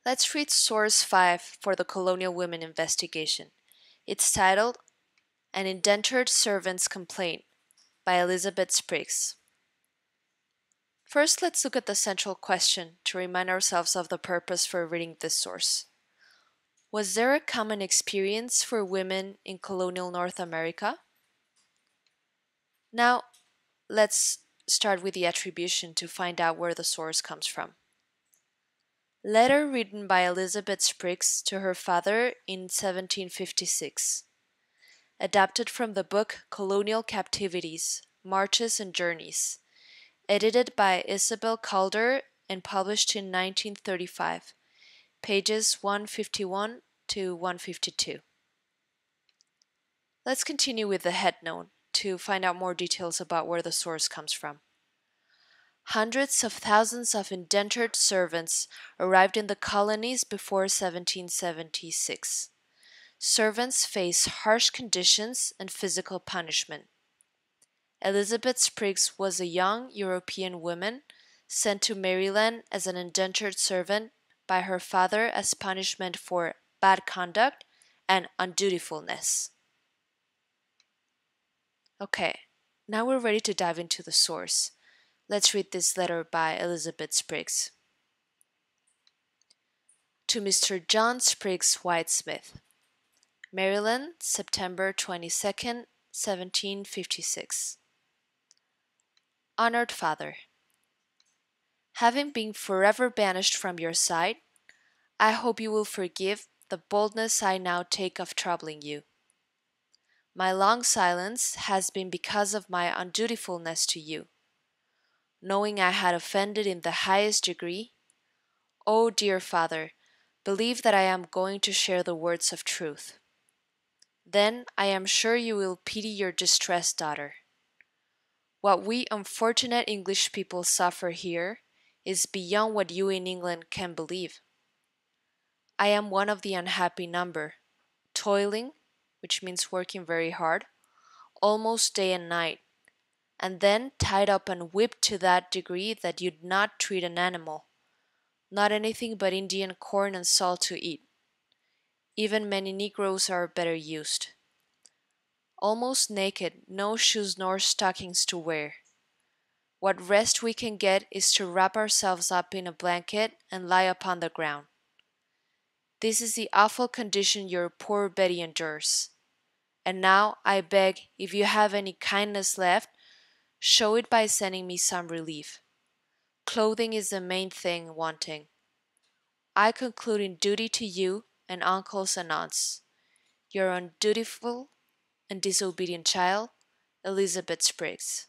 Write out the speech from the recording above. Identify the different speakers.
Speaker 1: Let's read source 5 for the Colonial Women investigation. It's titled An Indentured Servant's Complaint by Elizabeth Sprigs. First, let's look at the central question to remind ourselves of the purpose for reading this source. Was there a common experience for women in colonial North America? Now, let's start with the attribution to find out where the source comes from. Letter written by Elizabeth Sprigs to her father in 1756. Adapted from the book Colonial Captivities, Marches and Journeys, edited by Isabel Calder and published in 1935, pages 151 to 152. Let's continue with the headnote to find out more details about where the source comes from. Hundreds of thousands of indentured servants arrived in the colonies before 1776. Servants face harsh conditions and physical punishment. Elizabeth Sprigs was a young European woman sent to Maryland as an indentured servant by her father as punishment for bad conduct and undutifulness. Okay, now we're ready to dive into the source. Let's read this letter by Elizabeth Sprigs. To Mr. John Sprigs Whitesmith, Maryland, September 22nd, 1756. Honored Father, having been forever banished from your sight, I hope you will forgive the boldness I now take of troubling you. My long silence has been because of my undutifulness to you. Knowing I had offended in the highest degree, O dear Father, believe that I am going to share the words of truth. Then I am sure you will pity your distressed daughter. What we unfortunate English people suffer here is beyond what you in England can believe. I am one of the unhappy number, toiling, which means working very hard, almost day and night, and then tied up and whipped to that degree that you'd not treat an animal, not anything but Indian corn and salt to eat. Even many Negroes are better used. Almost naked, no shoes nor stockings to wear. What rest we can get is to wrap ourselves up in a blanket and lie upon the ground. This is the awful condition your poor Betty endures. And now I beg, if you have any kindness left, show it by sending me some relief. Clothing is the main thing wanting. I conclude in duty to you and uncles and aunts. Your undutiful and disobedient child, Elizabeth Sprigs.